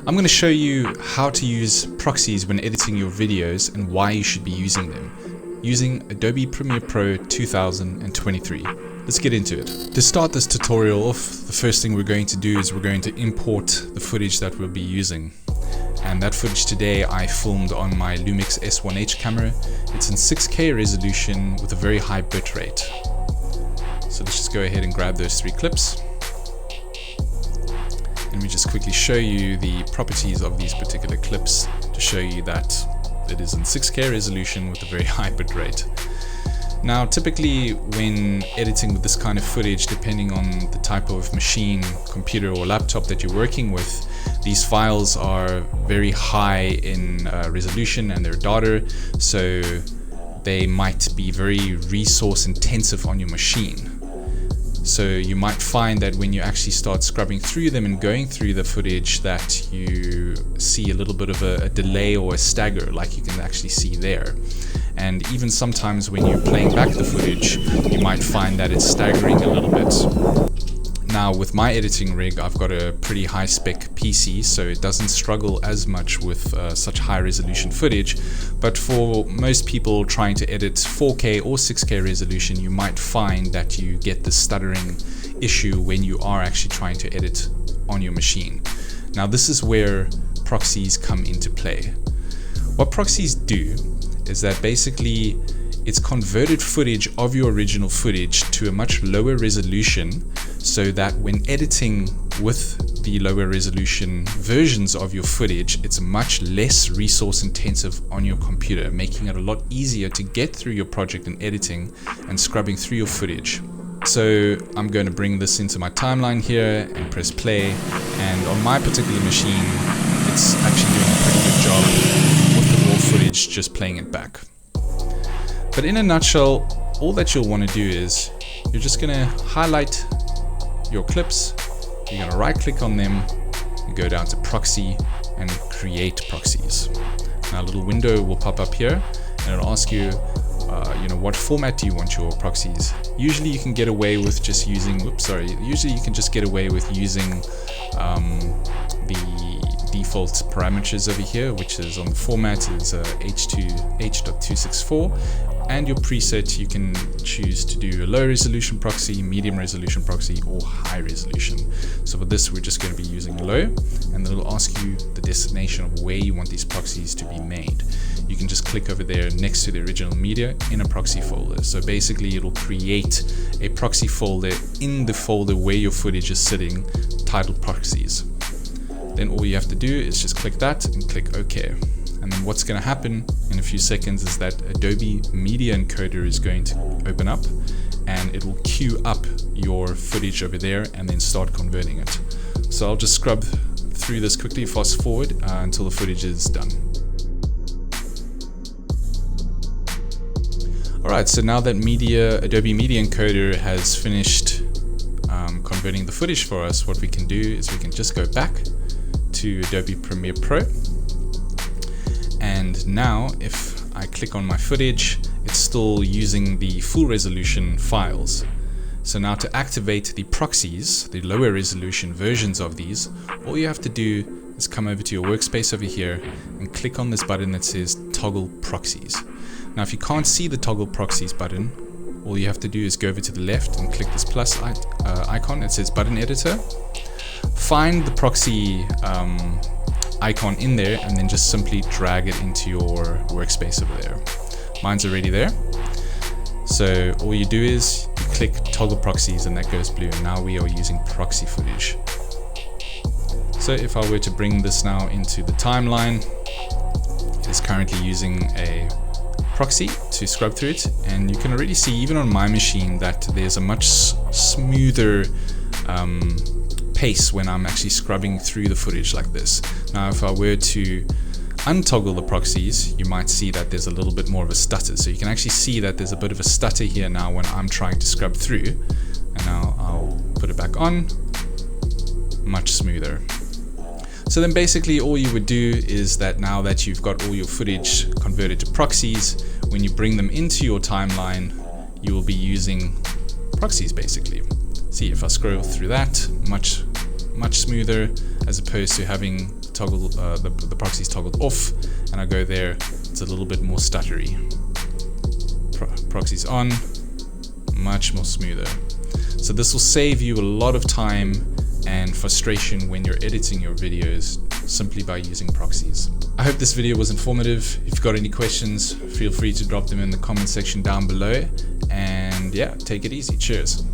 I'm going to show you how to use proxies when editing your videos and why you should be using them using Adobe Premiere Pro 2023. Let's get into it. To start this tutorial off, the first thing we're going to do is we're going to import the footage that we'll be using. And that footage today I filmed on my Lumix S1H camera. It's in 6K resolution with a very high bitrate. So let's just go ahead and grab those 3 clips. Let me just quickly show you the properties of these particular clips to show you that it is in 6K resolution with a very high bitrate. Now, typically when editing with this kind of footage, depending on the type of machine, computer or laptop that you're working with, these files are very high in resolution and they're data, so they might be very resource intensive on your machine. So you might find that when you actually start scrubbing through them and going through the footage that you see a little bit of a delay or a stagger, like you can actually see there. And even sometimes when you're playing back the footage, you might find that it's staggering a little bit. Now with my editing rig, I've got a pretty high spec PC, so it doesn't struggle as much with such high resolution footage. But for most people trying to edit 4K or 6K resolution, you might find that you get the stuttering issue when you are actually trying to edit on your machine. Now this is where proxies come into play. What proxies do is that basically it's converted footage of your original footage to a much lower resolution, so that when editing with the lower resolution versions of your footage, it's much less resource intensive on your computer, making it a lot easier to get through your project in editing and scrubbing through your footage. So I'm going to bring this into my timeline here and press play, and on my particular machine it's actually doing a pretty good job with the raw footage, just playing it back. But in a nutshell, all that you'll want to do is you're just going to highlight your clips, you're going to right click on them and go down to proxy and create proxies. Now a little window will pop up here and it'll ask you what format do you want your proxies. Usually you can get away with just using usually you can just get away with using the default parameters over here, which is on the format is H.264, and your preset you can choose to do a low resolution proxy, medium resolution proxy, or high resolution. So for this we're just going to be using low, and then it'll ask you the destination of where you want these proxies to be made. You can just click over there next to the original media in a proxy folder. So basically it'll create a proxy folder in the folder where your footage is sitting, titled proxies. Then all you have to do is just click that and click OK. And then what's going to happen in a few seconds is that Adobe Media Encoder is going to open up and it will queue up your footage over there and then start converting it. So I'll just scrub through this quickly, fast forward until the footage is done. Alright, so now that Adobe Media Encoder has finished converting the footage for us, what we can do is we can just go back to Adobe Premiere Pro, and now if I click on my footage, it's still using the full resolution files. So now to activate the proxies, the lower resolution versions of these, all you have to do is come over to your workspace over here and click on this button that says toggle proxies. Now if you can't see the toggle proxies button, all you have to do is go over to the left and click this plus icon that says button editor. Find the proxy icon in there and then just simply drag it into your workspace over there. Mine's already there. So all you do is you click toggle proxies and that goes blue, and now we are using proxy footage. So if I were to bring this now into the timeline, it is currently using a proxy to scrub through it, and you can already see even on my machine that there's a much smoother pace when I'm actually scrubbing through the footage like this. Now if I were to untoggle the proxies, you might see that there's a little bit more of a stutter. So you can actually see that there's a bit of a stutter here now when I'm trying to scrub through. And now I'll put it back on, much smoother. So then basically all you would do is that now that you've got all your footage converted to proxies, when you bring them into your timeline, you will be using proxies basically. See, if I scroll through that, much smoother, as opposed to having toggle the proxies toggled off, and I go there, it's a little bit more stuttery. Proxies on, much more smoother. So this will save you a lot of time and frustration when you're editing your videos simply by using proxies. I hope this video was informative. If you've got any questions, feel free to drop them in the comment section down below. And yeah, take it easy. Cheers.